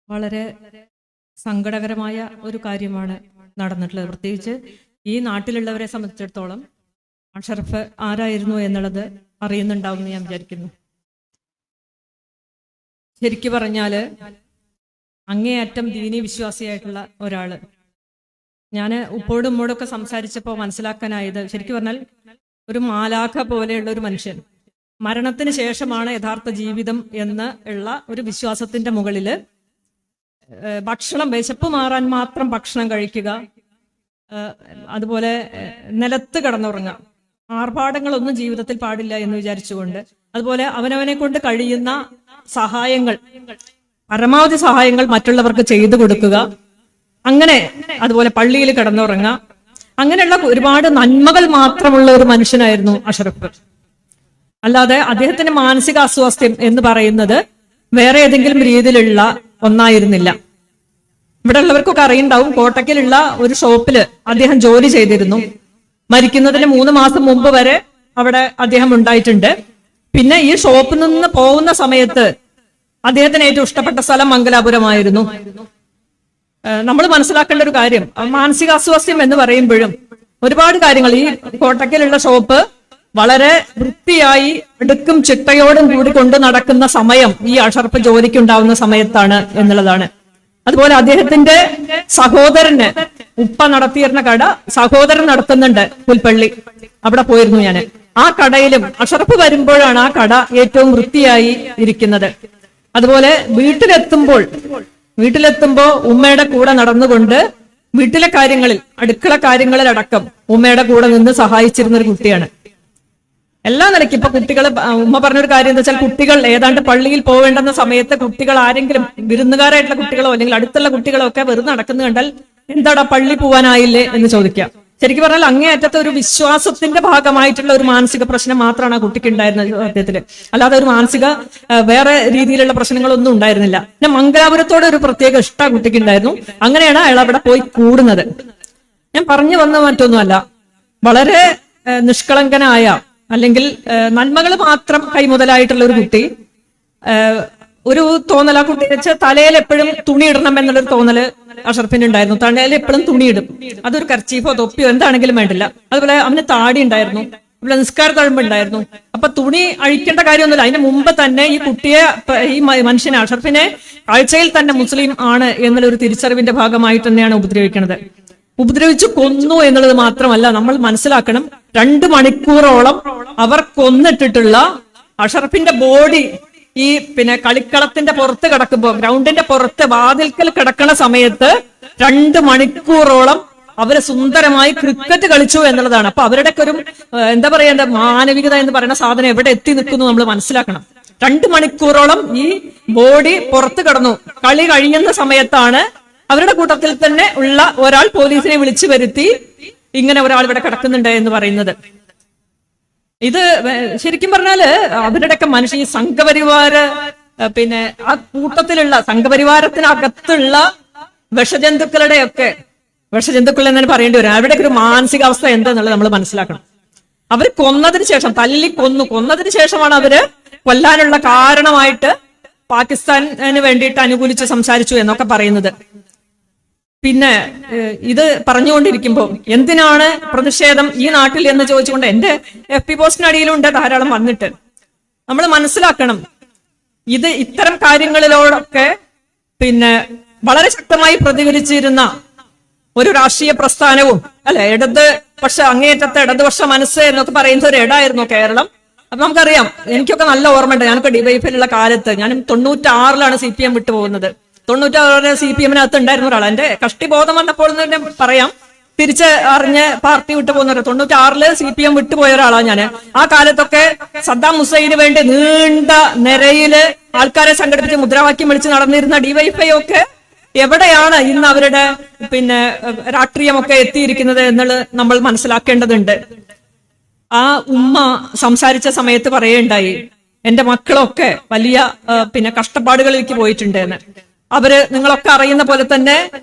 വളരെ സങ്കടകരമായ ഒരു കാര്യമാണ് നടന്നിട്ടുള്ളത്. പ്രത്യേകിച്ച് ഈ നാട്ടിലുള്ളവരെ സംബന്ധിച്ചിടത്തോളം അഷറഫ് ആരായിരുന്നു എന്നുള്ളത് അറിയുന്നുണ്ടാവുമെന്ന് ഞാൻ വിചാരിക്കുന്നു. ശരിക്കു പറഞ്ഞാല് അങ്ങേയറ്റം ദീനി വിശ്വാസിയായിട്ടുള്ള ഒരാള്. ഞാൻ ഉപ്പോടും ഉമ്മോടൊക്കെ സംസാരിച്ചപ്പോൾ മനസ്സിലാക്കാനായത്, ശരിക്കും പറഞ്ഞാൽ ഒരു മാലാഖ പോലെയുള്ള ഒരു മനുഷ്യൻ. മരണത്തിന് ശേഷമാണ് യഥാർത്ഥ ജീവിതം എന്ന് ഉള്ള ഒരു വിശ്വാസത്തിന്റെ മുകളില് ഭക്ഷണം, വിശപ്പ് മാറാൻ മാത്രം ഭക്ഷണം കഴിക്കുക, അതുപോലെ നിലത്ത് കിടന്നുറങ്ങുക, ആർഭാടങ്ങളൊന്നും ജീവിതത്തിൽ പാടില്ല എന്ന് വിചാരിച്ചുകൊണ്ട്, അതുപോലെ അവനവനെ കൊണ്ട് കഴിയുന്ന സഹായങ്ങൾ, പരമാവധി സഹായങ്ങൾ മറ്റുള്ളവർക്ക് ചെയ്തു കൊടുക്കുക, അങ്ങനെ അതുപോലെ പള്ളിയിൽ കിടന്നുറങ്ങുക, അങ്ങനെയുള്ള ഒരുപാട് നന്മകൾ മാത്രമുള്ള ഒരു മനുഷ്യനായിരുന്നു അഷറഫ്. അല്ലാതെ അദ്ദേഹത്തിന്റെ മാനസിക അസ്വാസ്ഥ്യം എന്ന് പറയുന്നത് വേറെ ഏതെങ്കിലും രീതിയിലുള്ള ഒന്നായിരുന്നില്ല. ഇവിടെ ഉള്ളവർക്കൊക്കെ അറിയുണ്ടാവും, കോട്ടക്കലുള്ള ഒരു ഷോപ്പില് അദ്ദേഹം ജോലി ചെയ്തിരുന്നു. മരിക്കുന്നതിന് 3 മാസം മുമ്പ് വരെ അവിടെ അദ്ദേഹം ഉണ്ടായിട്ടുണ്ട്. പിന്നെ ഈ ഷോപ്പിൽ നിന്ന് പോകുന്ന സമയത്ത് അദ്ദേഹത്തിന് ഏറ്റവും ഇഷ്ടപ്പെട്ട സ്ഥലം മംഗലാപുരമായിരുന്നു. നമ്മൾ മനസ്സിലാക്കേണ്ട ഒരു കാര്യം, മാനസിക അസ്വാസ്ഥ്യം എന്ന് പറയുമ്പോഴും ഒരുപാട് കാര്യങ്ങൾ, ഈ കോട്ടക്കലുള്ള ഷോപ്പ് വളരെ വൃത്തിയായി അടുക്കും ചിട്ടയോടും കൂടി കൊണ്ട് നടക്കുന്ന സമയം ഈ അഷറഫ് ജോലിക്കുണ്ടാവുന്ന സമയത്താണ് എന്നുള്ളതാണ്. അതുപോലെ അദ്ദേഹത്തിന്റെ സഹോദരന് ഉപ്പ നടത്തിയിരുന്ന കട സഹോദരൻ നടത്തുന്നുണ്ട് പുൽപ്പള്ളി, അവിടെ പോയിരുന്നു ഞാൻ. ആ കടയിലും അഷറഫ് വരുമ്പോഴാണ് ആ കട ഏറ്റവും വൃത്തിയായി ഇരിക്കുന്നത്. അതുപോലെ വീട്ടിലെത്തുമ്പോ ഉമ്മയുടെ കൂടെ നടന്നുകൊണ്ട് വീട്ടിലെ കാര്യങ്ങളിൽ, അടുക്കള കാര്യങ്ങളിലടക്കം ഉമ്മയുടെ കൂടെ നിന്ന് സഹായിച്ചിരുന്ന ഒരു കുട്ടിയാണ്. എല്ലാ നിലയ്ക്കും ഇപ്പൊ കുട്ടികൾ, ഉമ്മ പറഞ്ഞൊരു കാര്യം എന്താ വെച്ചാൽ, കുട്ടികൾ ഏതാണ്ട് പള്ളിയിൽ പോവേണ്ടുന്ന സമയത്ത് കുട്ടികൾ ആരെങ്കിലും വിരുന്നുകാരായിട്ടുള്ള കുട്ടികളോ അല്ലെങ്കിൽ അടുത്തുള്ള കുട്ടികളോ ഒക്കെ വെറുതെ നടക്കുന്ന കണ്ടാൽ എന്താടാ പള്ളി പോവാനായില്ലേ എന്ന് ചോദിക്കാം. ശരിക്കും പറഞ്ഞാൽ അങ്ങേയറ്റത്തെ ഒരു വിശ്വാസത്തിന്റെ ഭാഗമായിട്ടുള്ള ഒരു മാനസിക പ്രശ്നം മാത്രമാണ് ആ കുട്ടിക്ക് ഉണ്ടായിരുന്നത് സത്യത്തില്. അല്ലാതെ ഒരു മാനസിക വേറെ രീതിയിലുള്ള പ്രശ്നങ്ങളൊന്നും ഉണ്ടായിരുന്നില്ല. പിന്നെ മംഗലാപുരത്തോടെ ഒരു പ്രത്യേക ഇഷ്ട കുട്ടിക്ക് ഉണ്ടായിരുന്നു. അങ്ങനെയാണ് അയാൾ അവിടെ പോയി കൂടുന്നത്. ഞാൻ പറഞ്ഞു വന്ന മറ്റൊന്നുമല്ല, വളരെ നിഷ്കളങ്കനായ അല്ലെങ്കിൽ നന്മകൾ മാത്രം കൈമുതലായിട്ടുള്ള ഒരു കുട്ടി. ഒരു തോന്നൽ ആ കുട്ടി വെച്ചാൽ തലയിൽ എപ്പോഴും തുണി ഇടണം എന്നുള്ളൊരു തോന്നല് അഷറഫിന് ഉണ്ടായിരുന്നു. തലയിൽ എപ്പോഴും തുണി ഇടും, അതൊരു കർച്ചീഫോ തൊപ്പിയോ എന്താണെങ്കിലും വേണ്ടില്ല. അതുപോലെ അവന് താടി ഉണ്ടായിരുന്നു, ഇവിടെ നിസ്കാര തഴമ്പ് ഉണ്ടായിരുന്നു. അപ്പൊ തുണി അഴിക്കേണ്ട കാര്യമൊന്നുമില്ല. അതിന് മുമ്പ് തന്നെ ഈ കുട്ടിയെ, ഈ മനുഷ്യനെ, അഷറഫിനെ കാഴ്ചയിൽ തന്നെ മുസ്ലിം ആണ് എന്നുള്ളൊരു തിരിച്ചറിവിന്റെ ഭാഗമായിട്ട് തന്നെയാണ് ഉപദ്രവിക്കുന്നത്. ഉപദ്രവിച്ചു കൊന്നു എന്നുള്ളത് മാത്രമല്ല, നമ്മൾ മനസ്സിലാക്കണം, 2 മണിക്കൂറോളം അവർ കൊന്നിട്ടിട്ടുള്ള അഷറഫിന്റെ ബോഡി ഈ കളിക്കളത്തിന്റെ പുറത്ത് കിടക്കുമ്പോ, ഗ്രൗണ്ടിന്റെ പുറത്ത് വാതിൽക്കൽ കിടക്കുന്ന സമയത്ത് 2 മണിക്കൂറോളം അവര് സുന്ദരമായി ക്രിക്കറ്റ് കളിച്ചു എന്നുള്ളതാണ്. അപ്പൊ അവരുടെ ഒരു എന്താ പറയേണ്ട മാനവികത എന്ന് പറയുന്ന സാധനം എവിടെ എത്തി നിൽക്കുന്നു നമ്മൾ മനസ്സിലാക്കണം. 2 മണിക്കൂറോളം ഈ ബോഡി പുറത്ത് കിടന്നു. കളി കഴിയുന്ന സമയത്താണ് അവരുടെ കൂട്ടത്തിൽ തന്നെ ഉള്ള ഒരാൾ പോലീസിനെ വിളിച്ചു വരുത്തി ഇങ്ങനെ ഒരാൾ ഇവിടെ കിടക്കുന്നുണ്ട് എന്ന് പറയുന്നത്. ഇത് ശരിക്കും പറഞ്ഞാല് അവരുടെയൊക്കെ മനുഷ്യ, ഈ സംഘപരിവാര, ആ കൂട്ടത്തിലുള്ള സംഘപരിവാരത്തിനകത്തുള്ള വിഷജന്തുക്കളുടെയൊക്കെ, വിഷജന്തുക്കൾ എന്നാണ് പറയേണ്ടി വരും, അവരുടെയൊക്കെ ഒരു മാനസികാവസ്ഥ എന്താന്നുള്ളത് നമ്മൾ മനസ്സിലാക്കണം. അവർ കൊന്നതിന് ശേഷം, കൊന്നതിന് ശേഷമാണ് അവര് കൊല്ലാനുള്ള കാരണമായിട്ട് പാകിസ്ഥാന് വേണ്ടിയിട്ട് അനുകൂലിച്ച് സംസാരിച്ചു എന്നൊക്കെ പറയുന്നത്. പിന്നെ ഇത് പറഞ്ഞുകൊണ്ടിരിക്കുമ്പോൾ എന്തിനാണ് പ്രതിഷേധം ഈ നാട്ടിൽ എന്ന് ചോദിച്ചുകൊണ്ട് എന്റെ FB പോസ്റ്റിനടിയിലുണ്ട് ധാരാളം വന്നിട്ട്. നമ്മൾ മനസ്സിലാക്കണം, ഇത് ഇത്തരം കാര്യങ്ങളിലോടൊക്കെ വളരെ ശക്തമായി പ്രതികരിച്ചിരുന്ന ഒരു രാഷ്ട്രീയ പ്രസ്ഥാനവും അല്ലെ, പക്ഷെ അങ്ങേയറ്റത്തെ ഇടതുപക്ഷ മനസ്സ് എന്നൊക്കെ പറയുന്ന ഒരു ഇടായിരുന്നു കേരളം. അപ്പൊ നമുക്കറിയാം, എനിക്കൊക്കെ നല്ല ഓർമ്മയുണ്ട്, ഞാനൊക്കെ ഡിവൈഎഫിലുള്ള കാലത്ത്, ഞാൻ 96-ലാണ് CPM വിട്ടു പോകുന്നത്. 96 CPM-നകത്ത് ഉണ്ടായിരുന്ന ഒരാൾ. എന്റെ കഷ്ടിബോധം വന്നപ്പോൾ തന്നെ പറയാം, തിരിച്ച് അറിഞ്ഞ് പാർട്ടി വിട്ടു പോകുന്നവരെ. 96-ല് CPM വിട്ടുപോയ ഒരാളാണ് ഞാൻ. ആ കാലത്തൊക്കെ സദ്ദാം ഹുസൈന് വേണ്ടി നീണ്ട നിരയില് ആൾക്കാരെ സംഘടിപ്പിച്ച് മുദ്രാവാക്യം വിളിച്ച് നടന്നിരുന്ന DYFI ഒക്കെ എവിടെയാണ് ഇന്ന് അവരുടെ രാഷ്ട്രീയമൊക്കെ എത്തിയിരിക്കുന്നത് എന്നുള്ളത് നമ്മൾ മനസ്സിലാക്കേണ്ടതുണ്ട്. ആ ഉമ്മ സംസാരിച്ച സമയത്ത് പറയുണ്ടായി, എന്റെ മക്കളൊക്കെ വലിയ കഷ്ടപ്പാടുകളിലേക്ക് പോയിട്ടുണ്ട് എന്ന്. അവര്, നിങ്ങളൊക്കെ അറിയുന്ന പോലെ തന്നെ,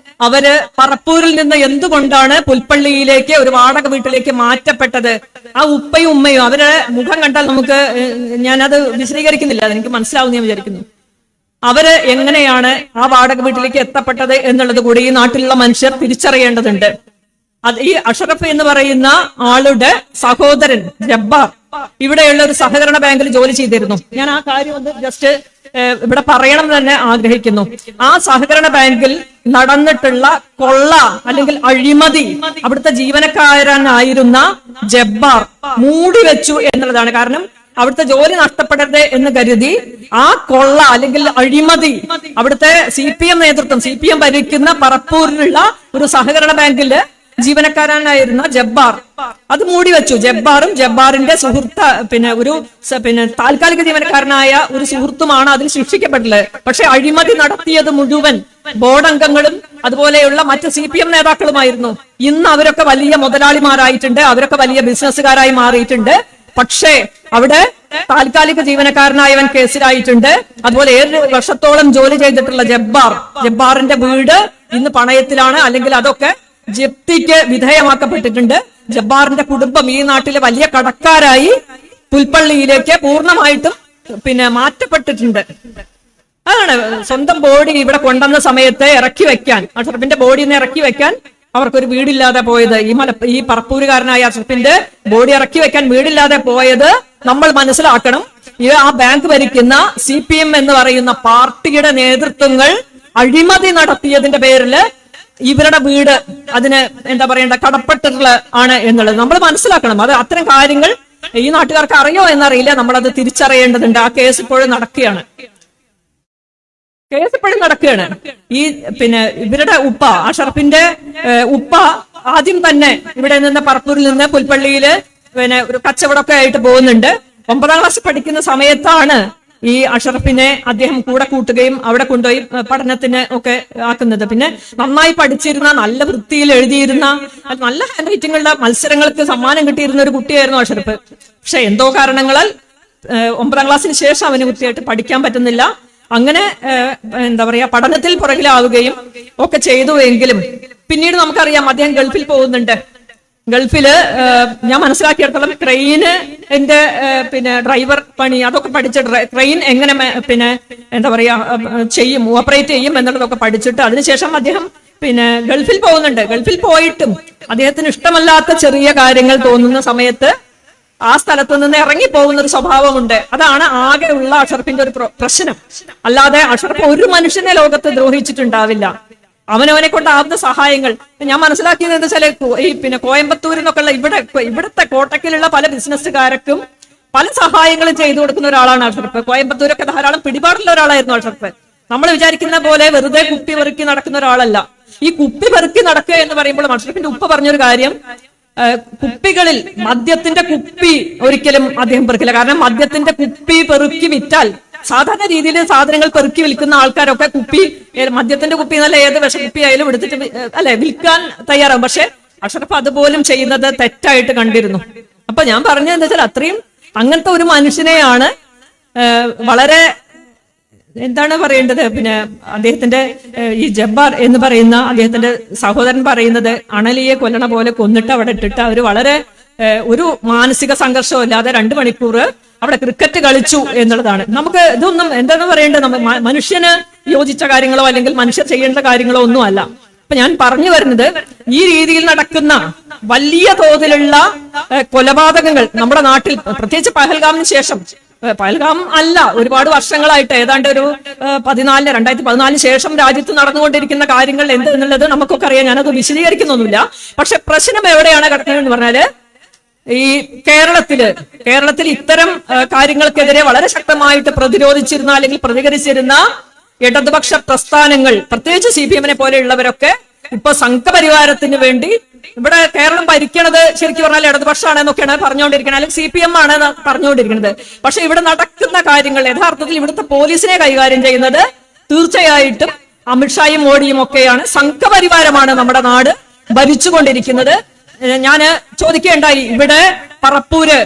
അവര് പറപ്പൂരിൽ നിന്ന് എന്തുകൊണ്ടാണ് പുൽപ്പള്ളിയിലേക്ക് ഒരു വാടക വീട്ടിലേക്ക് മാറ്റപ്പെട്ടത്? ആ ഉപ്പയും ഉമ്മയും, അവരുടെ മുഖം കണ്ടാൽ നമുക്ക്, ഞാനത് വിശദീകരിക്കുന്നില്ല, അതെനിക്ക് മനസ്സിലാവും ഞാൻ വിചാരിക്കുന്നു. അവര് എങ്ങനെയാണ് ആ വാടക വീട്ടിലേക്ക് എത്തപ്പെട്ടത് എന്നുള്ളത് കൂടി ഈ നാട്ടിലുള്ള മനുഷ്യർ തിരിച്ചറിയേണ്ടതുണ്ട്. അത് ഈ അഷറഫ് എന്ന് പറയുന്ന ആളുടെ സഹോദരൻ ജബ്ബാർ ഇവിടെയുള്ള ഒരു സഹകരണ ബാങ്കിൽ ജോലി ചെയ്തിരുന്നു. ഞാൻ ആ കാര്യം ഒന്ന് ജസ്റ്റ് ഇവിടെ പറയണം തന്നെ ആഗ്രഹിക്കുന്നു. ആ സഹകരണ ബാങ്കിൽ നടന്നിട്ടുള്ള കൊള്ള അല്ലെങ്കിൽ അഴിമതി അവിടുത്തെ ജീവനക്കാരനായിരുന്ന ജബ്ബാർ മൂടിവെച്ചു എന്നുള്ളതാണ്. കാരണം അവിടുത്തെ ജോലി നഷ്ടപ്പെടരുത് എന്ന് കരുതി ആ കൊള്ള അല്ലെങ്കിൽ അഴിമതി അവിടുത്തെ CPM നേതൃത്വം, CPM ഭരിക്കുന്ന പറപ്പൂരിലുള്ള ഒരു സഹകരണ ബാങ്കില് ജീവനക്കാരനായിരുന്ന ജബ്ബാർ അത് മൂടിവെച്ചു. ജബ്ബാറും ജബ്ബാറിന്റെ പിന്നെ താൽക്കാലിക ജീവനക്കാരനായ ഒരു സുഹൃത്തുമാണ് അതിൽ ശിക്ഷിക്കപ്പെട്ടുള്ളത്. പക്ഷെ അഴിമതി നടത്തിയത് മുഴുവൻ ബോർഡ് അംഗങ്ങളും അതുപോലെയുള്ള മറ്റ് CPM നേതാക്കളുമായിരുന്നു. ഇന്ന് അവരൊക്കെ വലിയ മുതലാളിമാരായിട്ടുണ്ട്, അവരൊക്കെ വലിയ ബിസിനസ്സുകാരായി മാറിയിട്ടുണ്ട്. പക്ഷേ അവിടെ താൽക്കാലിക ജീവനക്കാരനായവൻ കേസിലായിട്ടുണ്ട്. അതുപോലെ 7 വർഷത്തോളം ജോലി ചെയ്തിട്ടുള്ള ജബ്ബാറിന്റെ വീട് ഇന്ന് പണയത്തിലാണ്, അല്ലെങ്കിൽ അതൊക്കെ ജപ്തിക്ക് വിധേയമാക്കപ്പെട്ടിട്ടുണ്ട്. ജബ്ബാറിന്റെ കുടുംബം ഈ നാട്ടിലെ വലിയ കടക്കാരായി പുൽപ്പള്ളിയിലേക്ക് പൂർണ്ണമായിട്ടും മാറ്റപ്പെട്ടിട്ടുണ്ട്. അതാണ് സ്വന്തം ബോഡി ഇവിടെ കൊണ്ടുവന്ന സമയത്ത് ഇറക്കി വെക്കാൻ, അഷറഫിന്റെ ബോഡിന്ന് ഇറക്കി വെക്കാൻ അവർക്കൊരു വീടില്ലാതെ പോയത്, ഈ പറപ്പൂരുകാരനായ അഷറഫിന്റെ ബോഡി ഇറക്കി വെക്കാൻ വീടില്ലാതെ പോയത് നമ്മൾ മനസ്സിലാക്കണം. ആ ബാങ്ക് ഭരിക്കുന്ന CPM എന്ന് പറയുന്ന പാർട്ടിയുടെ നേതൃത്വങ്ങൾ അഴിമതി നടത്തിയതിന്റെ പേരില് ഇവരുടെ വീട് അതിന് കടപ്പെട്ടിട്ടുള്ള ആണ് എന്നുള്ളത് നമ്മൾ മനസ്സിലാക്കണം. അത് അത്തരം കാര്യങ്ങൾ ഈ നാട്ടുകാർക്ക് അറിയോ എന്നറിയില്ല, നമ്മളത് തിരിച്ചറിയേണ്ടതുണ്ട്. ആ കേസ് ഇപ്പോഴും നടക്കുകയാണ്. ഈ ഇവരുടെ ഉപ്പ, അഷറഫിന്റെ ഉപ്പ ആദ്യം തന്നെ ഇവിടെ നിന്ന് പറപ്പൂരിൽ നിന്ന് പുൽപ്പള്ളിയില് ഒരു കച്ചവടമൊക്കെ ആയിട്ട് പോകുന്നുണ്ട്. 9ാം ക്ലാസ് പഠിക്കുന്ന സമയത്താണ് ഈ അഷറഫിനെ അദ്ദേഹം കൂടെ കൂട്ടുകയും അവിടെ കൊണ്ടുപോയി പഠനത്തിന് ഒക്കെ ആക്കുന്നത്. പിന്നെ നന്നായി പഠിച്ചിരുന്ന, നല്ല വൃത്തിയിൽ എഴുതിയിരുന്ന, നല്ല ഹാൻഡ് റൈറ്റിംഗുള്ള മത്സരങ്ങൾക്ക് സമ്മാനം കിട്ടിയിരുന്ന ഒരു കുട്ടിയായിരുന്നു അഷറഫ്. പക്ഷെ എന്തോ കാരണങ്ങളാൽ 9ാം ക്ലാസ്സിന് ശേഷം അവന് വൃത്തിയായിട്ട് പഠിക്കാൻ പറ്റുന്നില്ല. അങ്ങനെ പഠനത്തിൽ പുറകിലാവുകയും ഒക്കെ ചെയ്തു. എങ്കിലും പിന്നീട് നമുക്കറിയാം അദ്ദേഹം ഗൾഫിൽ പോകുന്നുണ്ട്. ഗൾഫില് ഞാൻ മനസ്സിലാക്കിയെടുത്തോളം ക്രെയിന് ഡ്രൈവർ പണി അതൊക്കെ പഠിച്ച് ക്രെയിൻ എങ്ങനെ ചെയ്യും, ഓപ്പറേറ്റ് ചെയ്യും എന്നുള്ളതൊക്കെ പഠിച്ചിട്ട് അതിനുശേഷം അദ്ദേഹം ഗൾഫിൽ പോകുന്നുണ്ട്. ഗൾഫിൽ പോയിട്ടും അദ്ദേഹത്തിന് ഇഷ്ടമല്ലാത്ത ചെറിയ കാര്യങ്ങൾ തോന്നുന്ന സമയത്ത് ആ സ്ഥലത്ത് നിന്ന് ഇറങ്ങി പോകുന്ന ഒരു സ്വഭാവമുണ്ട്. അതാണ് ആകെ ഉള്ള അഷറഫിന്റെ ഒരു പ്രശ്നം. അല്ലാതെ അഷറഫ് ഒരു മനുഷ്യനെ ലോകത്ത് ദ്രോഹിച്ചിട്ടുണ്ടാവില്ല. അവനവനെ കൊണ്ടാവുന്ന സഹായങ്ങൾ ഞാൻ മനസ്സിലാക്കിയത് എന്താ വെച്ചാൽ ഈ കോയമ്പത്തൂരിൽ നിന്നൊക്കെയുള്ള ഇവിടുത്തെ കോട്ടക്കിലുള്ള പല ബിസിനസ്സുകാർക്കും പല സഹായങ്ങളും ചെയ്തു കൊടുക്കുന്ന ഒരാളാണ് അഷറഫ്. കോയമ്പത്തൂരൊക്കെ ധാരാളം പിടിപാടുള്ള ഒരാളായിരുന്നു അഷറഫ്. നമ്മൾ വിചാരിക്കുന്ന പോലെ വെറുതെ കുപ്പി പെറുക്കി നടക്കുന്ന ഒരാളല്ല. ഈ കുപ്പി പെറുക്കി നടക്കുക എന്ന് പറയുമ്പോൾ അഷറഫിന്റെ ഉപ്പ പറഞ്ഞൊരു കാര്യം, കുപ്പികളിൽ മദ്യത്തിന്റെ കുപ്പി ഒരിക്കലും അദ്ദേഹം പെറുക്കില്ല. കാരണം മദ്യത്തിന്റെ കുപ്പി പെറുക്കി വിറ്റാൽ സാധാരണ രീതിയിൽ സാധനങ്ങൾ പെറുക്കി വിൽക്കുന്ന ആൾക്കാരൊക്കെ മദ്യത്തിന്റെ കുപ്പി എന്നല്ല ഏത് വിഷക്കുപ്പി ആയാലും എടുത്തിട്ട് വിൽക്കാൻ തയ്യാറാവും. പക്ഷെ അഷറഫ് അതുപോലും ചെയ്യുന്നത് തെറ്റായിട്ട് കണ്ടിരുന്നു. അപ്പൊ ഞാൻ പറഞ്ഞത് എന്താ വെച്ചാൽ അത്രയും അങ്ങനത്തെ ഒരു മനുഷ്യനെയാണ് വളരെ എന്താണ് പറയേണ്ടത്. അദ്ദേഹത്തിന്റെ ഈ ജബ്ബാർ എന്ന് പറയുന്ന അദ്ദേഹത്തിന്റെ സഹോദരൻ പറയുന്നത് അണലിയെ കൊല്ലണ പോലെ കൊന്നിട്ട് അവിടെ ഇട്ടിട്ട് അവര് വളരെ ഒരു മാനസിക സംഘർഷവും ഇല്ലാതെ 2 മണിക്കൂർ അവിടെ ക്രിക്കറ്റ് കളിച്ചു എന്നുള്ളതാണ്. നമുക്ക് ഇതൊന്നും എന്താണ് പറയേണ്ടത്, മനുഷ്യന് യോജിച്ച കാര്യങ്ങളോ അല്ലെങ്കിൽ മനുഷ്യർ ചെയ്യേണ്ട കാര്യങ്ങളോ ഒന്നും അല്ല. അപ്പൊ ഞാൻ പറഞ്ഞു വരുന്നത് ഈ രീതിയിൽ നടക്കുന്ന വലിയ തോതിലുള്ള കൊലപാതകങ്ങൾ നമ്മുടെ നാട്ടിൽ, പ്രത്യേകിച്ച് പഹൽഗാമിന് ശേഷം, പഹൽഗാം അല്ല ഒരുപാട് വർഷങ്ങളായിട്ട് ഏതാണ്ട് ഒരു 2014 ശേഷം രാജ്യത്ത് നടന്നുകൊണ്ടിരിക്കുന്ന കാര്യങ്ങൾ എന്ത് എന്നുള്ളത് നമുക്കൊക്കെ അറിയാം. ഞാനത് വിശദീകരിക്കുന്നൊന്നുമില്ല. പക്ഷെ പ്രശ്നം എവിടെയാണ് കിടക്കുന്നത് എന്ന് പറഞ്ഞാല് ഈ കേരളത്തിൽ ഇത്തരം കാര്യങ്ങൾക്കെതിരെ വളരെ ശക്തമായിട്ട് പ്രതിരോധിച്ചിരുന്ന അല്ലെങ്കിൽ പ്രതികരിച്ചിരുന്ന ഇടതുപക്ഷ പ്രസ്ഥാനങ്ങൾ, പ്രത്യേകിച്ച് CPM-നെ പോലെയുള്ളവരൊക്കെ ഇപ്പൊ സംഘപരിവാരത്തിന് വേണ്ടി ഇവിടെ കേരളം ഭരിക്കണത് ശരിക്കും പറഞ്ഞാൽ ഇടതുപക്ഷമാണ് എന്നൊക്കെയാണ് പറഞ്ഞുകൊണ്ടിരിക്കുന്നത്, അല്ലെങ്കിൽ CPM ആണ് പറഞ്ഞുകൊണ്ടിരിക്കുന്നത്. പക്ഷെ ഇവിടെ നടക്കുന്ന കാര്യങ്ങൾ യഥാർത്ഥത്തിൽ ഇവിടുത്തെ പോലീസിനെ കൈകാര്യം ചെയ്യുന്നത് തീർച്ചയായിട്ടും അമിത്ഷായും മോഡിയും ഒക്കെയാണ്. സംഘപരിവാരമാണ് നമ്മുടെ നാട് ഭരിച്ചുകൊണ്ടിരിക്കുന്നത്. ഞാന് ചോദിക്കേണ്ടായി, ഇവിടെ പറപ്പൂര്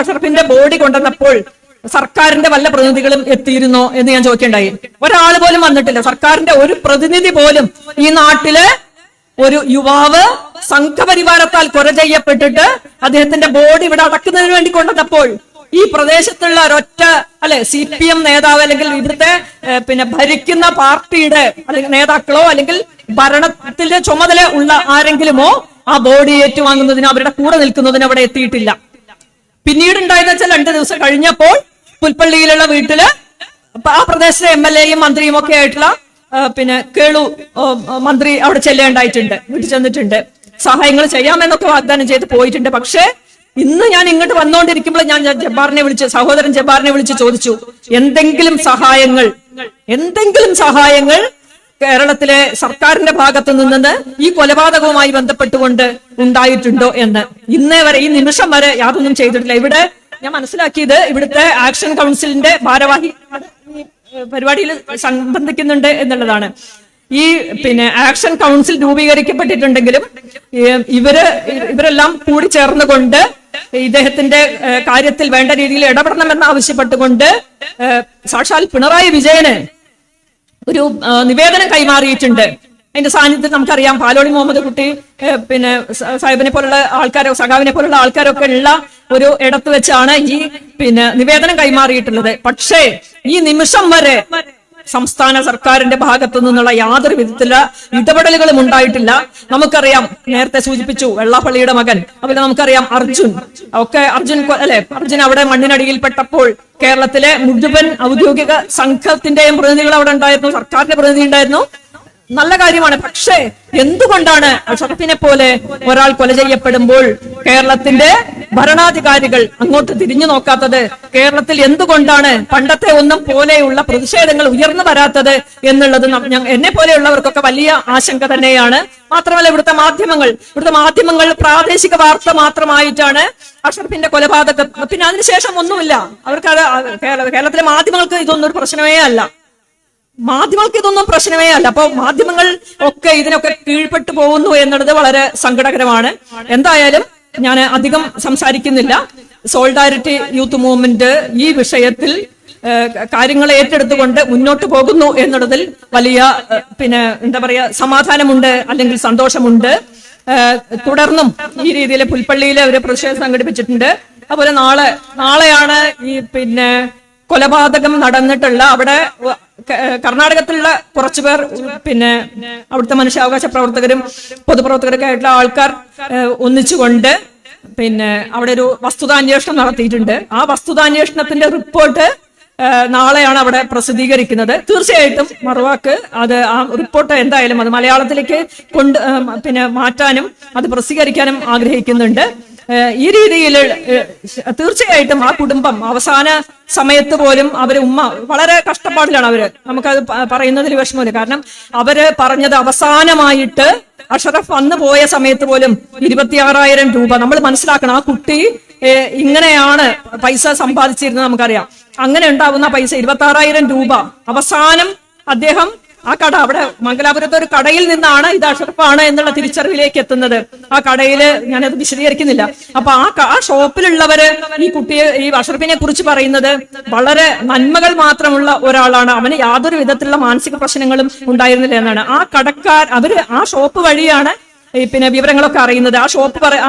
അഷറഫിന്റെ ബോഡി കൊണ്ടുവന്നപ്പോൾ സർക്കാരിന്റെ വല്ല പ്രതിനിധികളും എത്തിയിരുന്നോ എന്ന് ഞാൻ ചോദിക്കേണ്ടായി. ഒരാൾ പോലും വന്നിട്ടില്ല. സർക്കാരിന്റെ ഒരു പ്രതിനിധി പോലും ഈ നാട്ടില് ഒരു യുവാവ് സംഘപരിവാരത്താൽ കൊല ചെയ്യപ്പെട്ടിട്ട് അദ്ദേഹത്തിന്റെ ബോഡി ഇവിടെ അടക്കുന്നതിന് വേണ്ടി കൊണ്ടുവന്നപ്പോൾ ഈ പ്രദേശത്തുള്ള ഒരൊറ്റ അല്ലെ CPM നേതാവ് അല്ലെങ്കിൽ ഇവിടുത്തെ പിന്നെ ഭരിക്കുന്ന പാർട്ടിയുടെ അല്ലെങ്കിൽ നേതാക്കളോ അല്ലെങ്കിൽ ഭരണത്തിന്റെ ചുമതല ഉള്ള ആരെങ്കിലുമോ ആ ബോഡി ഏറ്റുവാങ്ങുന്നതിന് അവരുടെ കൂടെ നിൽക്കുന്നതിന് അവിടെ എത്തിയിട്ടില്ല. പിന്നീട് ഉണ്ടായെന്ന് വെച്ചാൽ 2 ദിവസം കഴിഞ്ഞപ്പോൾ പുൽപ്പള്ളിയിലുള്ള വീട്ടില് ആ പ്രദേശത്തെ MLA-യും മന്ത്രിയും ഒക്കെ ആയിട്ടുള്ള പിന്നെ കേളു മന്ത്രി അവിടെ ചെല്ലേണ്ടായിട്ടുണ്ട്, വീട്ടിൽ ചെന്നിട്ടുണ്ട്, സഹായങ്ങൾ ചെയ്യാമെന്നൊക്കെ വാഗ്ദാനം ചെയ്ത് പോയിട്ടുണ്ട്. പക്ഷേ ഇന്ന് ഞാൻ ഇങ്ങോട്ട് വന്നുകൊണ്ടിരിക്കുമ്പോൾ ഞാൻ സഹോദരൻ ജബ്ബാറിനെ വിളിച്ച് ചോദിച്ചു, എന്തെങ്കിലും സഹായങ്ങൾ കേരളത്തിലെ സർക്കാരിന്റെ ഭാഗത്ത് നിന്ന് ഈ കൊലപാതകവുമായി ബന്ധപ്പെട്ടുകൊണ്ട് ഉണ്ടായിട്ടുണ്ടോ എന്ന്. ഇന്നേ വരെ, ഈ നിമിഷം വരെ യാതൊന്നും ചെയ്തിട്ടില്ല. ഇവിടെ ഞാൻ മനസ്സിലാക്കിയത് ഇവിടുത്തെ ആക്ഷൻ കൗൺസിലിന്റെ ഭാരവാഹി പരിപാടിയിൽ സംബന്ധിക്കുന്നുണ്ട് എന്നുള്ളതാണ്. ഈ പിന്നെ ആക്ഷൻ കൗൺസിൽ രൂപീകരിക്കപ്പെട്ടിട്ടുണ്ടെങ്കിലും ഇവരെല്ലാം കൂടി ചേർന്നുകൊണ്ട് ഇദ്ദേഹത്തിന്റെ കാര്യത്തിൽ വേണ്ട രീതിയിൽ ഇടപെടണമെന്ന് ആവശ്യപ്പെട്ടുകൊണ്ട് സാക്ഷാൽ പിണറായി വിജയന് ഒരു നിവേദനം കൈമാറിയിട്ടുണ്ട്. അതിന്റെ സാന്നിധ്യത്തിൽ നമുക്കറിയാം പാലോളി മുഹമ്മദ് കുട്ടി പിന്നെ സാഹിബിനെ പോലുള്ള ആൾക്കാരോ സഖാവിനെ പോലുള്ള ആൾക്കാരൊക്കെ ഉള്ള ഒരു ഇടത്ത് വെച്ചാണ് ഈ പിന്നെ നിവേദനം കൈമാറിയിട്ടുള്ളത്. പക്ഷേ ഈ നിമിഷം വരെ സംസ്ഥാന സർക്കാരിന്റെ ഭാഗത്തു നിന്നുള്ള യാതൊരു വിധത്തിലുള്ള ഇടപെടലുകളും ഉണ്ടായിട്ടില്ല. നമുക്കറിയാം, നേരത്തെ സൂചിപ്പിച്ചു വെള്ളാപ്പള്ളിയുടെ മകൻ, അതുപോലെ നമുക്കറിയാം അർജുൻ അവിടെ മണ്ണിനടിയിൽപ്പെട്ടപ്പോൾ കേരളത്തിലെ മുഴുവൻ ഔദ്യോഗിക സംഘത്തിന്റെയും പ്രതിനിധികൾ അവിടെ ഉണ്ടായിരുന്നു, സർക്കാരിന്റെ പ്രതിനിധി ഉണ്ടായിരുന്നു. നല്ല കാര്യമാണ്. പക്ഷേ എന്തുകൊണ്ടാണ് അഷറഫിനെ പോലെ ഒരാൾ കൊല ചെയ്യപ്പെടുമ്പോൾ കേരളത്തിന്റെ ഭരണാധികാരികൾ അങ്ങോട്ട് തിരിഞ്ഞു നോക്കാത്തത്? കേരളത്തിൽ എന്തുകൊണ്ടാണ് പണ്ടത്തെ ഒന്നും പോലെയുള്ള പ്രതിഷേധങ്ങൾ ഉയർന്നു വരാത്തത് എന്നുള്ളത് എന്നെ പോലെയുള്ളവർക്കൊക്കെ വലിയ ആശങ്ക തന്നെയാണ്. മാത്രമല്ല ഇവിടുത്തെ മാധ്യമങ്ങൾ പ്രാദേശിക വാർത്ത മാത്രമായിട്ടാണ് അഷറഫിന്റെ കൊലപാതകം, പിന്നെ അതിനുശേഷം ഒന്നുമില്ല. അവർക്ക് കേരളത്തിലെ മാധ്യമങ്ങൾക്ക് ഇതൊന്നും ഒരു പ്രശ്നമേ അല്ല. അപ്പൊ മാധ്യമങ്ങൾ ഒക്കെ ഇതിനൊക്കെ കീഴ്പ്പെട്ടു പോകുന്നു എന്നുള്ളത് വളരെ സങ്കടകരമാണ്. എന്തായാലും ഞാൻ അധികം സംസാരിക്കുന്നില്ല. സോളിഡാരിറ്റി യൂത്ത് മൂവ്മെന്റ് ഈ വിഷയത്തിൽ കാര്യങ്ങളെ ഏറ്റെടുത്തുകൊണ്ട് മുന്നോട്ട് പോകുന്നു എന്നുള്ളതിൽ വലിയ പിന്നെ എന്താ പറയാ സമാധാനമുണ്ട്, അല്ലെങ്കിൽ സന്തോഷമുണ്ട്. തുടർന്നും ഈ രീതിയിൽ പുൽപ്പള്ളിയിൽ ഒരു പ്രതിഷേധം സംഘടിപ്പിച്ചിട്ടുണ്ട്. അതുപോലെ നാളെയാണ് ഈ പിന്നെ കൊലപാതകം നടന്നിട്ടുള്ള അവിടെ കർണാടകത്തിലുള്ള കുറച്ചുപേർ പിന്നെ അവിടുത്തെ മനുഷ്യാവകാശ പ്രവർത്തകരും പൊതുപ്രവർത്തകരൊക്കെ ആയിട്ടുള്ള ആൾക്കാർ ഒന്നിച്ചുകൊണ്ട് പിന്നെ അവിടെ ഒരു വസ്തുതാന്വേഷണം നടത്തിയിട്ടുണ്ട്. ആ വസ്തുതാന്വേഷണത്തിന്റെ റിപ്പോർട്ട് നാളെയാണ് അവിടെ പ്രസിദ്ധീകരിക്കുന്നത്. തീർച്ചയായിട്ടും മറുവാക്ക് ആ റിപ്പോർട്ട് എന്തായാലും അത് മലയാളത്തിലേക്ക് പിന്നെ മാറ്റാനും അത് പ്രസിദ്ധീകരിക്കാനും ആഗ്രഹിക്കുന്നുണ്ട്. ഈ രീതിയിൽ തീർച്ചയായിട്ടും ആ കുടുംബം അവസാന സമയത്ത് പോലും ഉമ്മ വളരെ കഷ്ടപ്പാടിലാണ്. നമുക്കത് പറയുന്നതിൽ വിഷമമില്ല. കാരണം പറഞ്ഞത് അവസാനമായിട്ട് അഷറഫ് വന്നു പോയ സമയത്ത് പോലും 26,000 രൂപ. നമ്മൾ മനസ്സിലാക്കണം, ആ കുട്ടി ഇങ്ങനെയാണ് പൈസ സമ്പാദിച്ചിരുന്നത്. നമുക്കറിയാം, അങ്ങനെ ഉണ്ടാവുന്ന പൈസ 26,000 രൂപ അവസാനം അദ്ദേഹം ആ കട അവിടെ മംഗലാപുരത്തെ ഒരു കടയിൽ നിന്നാണ് ഇത് അഷറഫാണ് എന്നുള്ള തിരിച്ചറിവിലേക്ക് എത്തുന്നത്. ആ കടയില് ഞാനത് വിശദീകരിക്കുന്നില്ല. അപ്പൊ ആ ഷോപ്പിലുള്ളവര് ഈ കുട്ടിയെ, ഈ അഷറഫിനെ കുറിച്ച് പറയുന്നത് വളരെ നന്മകൾ മാത്രമുള്ള ഒരാളാണ്, അവന് യാതൊരു വിധത്തിലുള്ള മാനസിക പ്രശ്നങ്ങളും ഉണ്ടായിരുന്നില്ല എന്നാണ്. ആ കടക്കാർ ആ ഷോപ്പ് വഴിയാണ് പിന്നെ വിവരങ്ങളൊക്കെ അറിയുന്നത്. ആ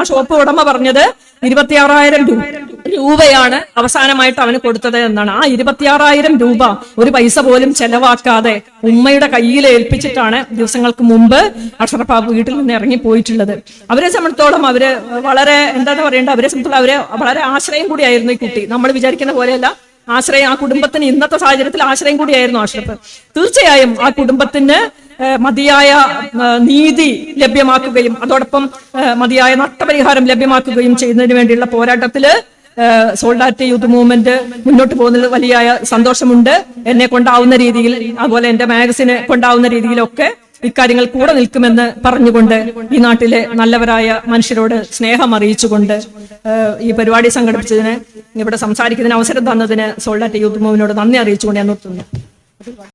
ഷോപ്പ് ഉടമ പറഞ്ഞത് 26,000 രൂപയാണ് അവസാനമായിട്ട് അവന് കൊടുത്തത് എന്നാണ്. ആ 26,000 രൂപ ഒരു പൈസ പോലും ചെലവാക്കാതെ ഉമ്മയുടെ കയ്യിൽ ഏൽപ്പിച്ചിട്ടാണ് ദിവസങ്ങൾക്ക് മുമ്പ് അഷറഫ് വീട്ടിൽ നിന്ന് ഇറങ്ങി പോയിട്ടുള്ളത്. അവരെ സംബന്ധിച്ചോളം വളരെ എന്താന്ന് പറയേണ്ട, അവരെ സംബന്ധിച്ചോളം വളരെ ആശ്രയം കൂടിയായിരുന്നു ഈ കുട്ടി. നമ്മൾ വിചാരിക്കുന്ന പോലെയല്ല, ആ കുടുംബത്തിന് ഇന്നത്തെ സാഹചര്യത്തിൽ ആശ്രയം കൂടിയായിരുന്നു അഷറഫ്. തീർച്ചയായും ആ കുടുംബത്തിന് മതിയായ നീതി ലഭ്യമാക്കുകയും അതോടൊപ്പം മതിയായ നഷ്ടപരിഹാരം ലഭ്യമാക്കുകയും ചെയ്യുന്നതിന് വേണ്ടിയുള്ള പോരാട്ടത്തില് സോളിഡാരിറ്റി യൂത്ത് മൂവ്മെന്റ് മുന്നോട്ട് പോകുന്നതിൽ വലിയ സന്തോഷമുണ്ട്. എന്നെ കൊണ്ടാവുന്ന രീതിയിൽ, അതുപോലെ എന്റെ മാഗസിന് കൊണ്ടാവുന്ന രീതിയിലൊക്കെ ഇക്കാര്യങ്ങൾ കൂടെ നിൽക്കുമെന്ന് പറഞ്ഞുകൊണ്ട് ഈ നാട്ടിലെ നല്ലവരായ മനുഷ്യരോട് സ്നേഹം അറിയിച്ചുകൊണ്ട് ഈ പരിപാടി സംഘടിപ്പിച്ചതിന്, ഇവിടെ സംസാരിക്കുന്നതിന് അവസരം തന്നതിന് സോളിഡാരിറ്റി യൂത്ത് മൂവ്മെന്റിനോട് നന്ദി അറിയിച്ചുകൊണ്ട് ഞാൻ നിർത്തുന്നു.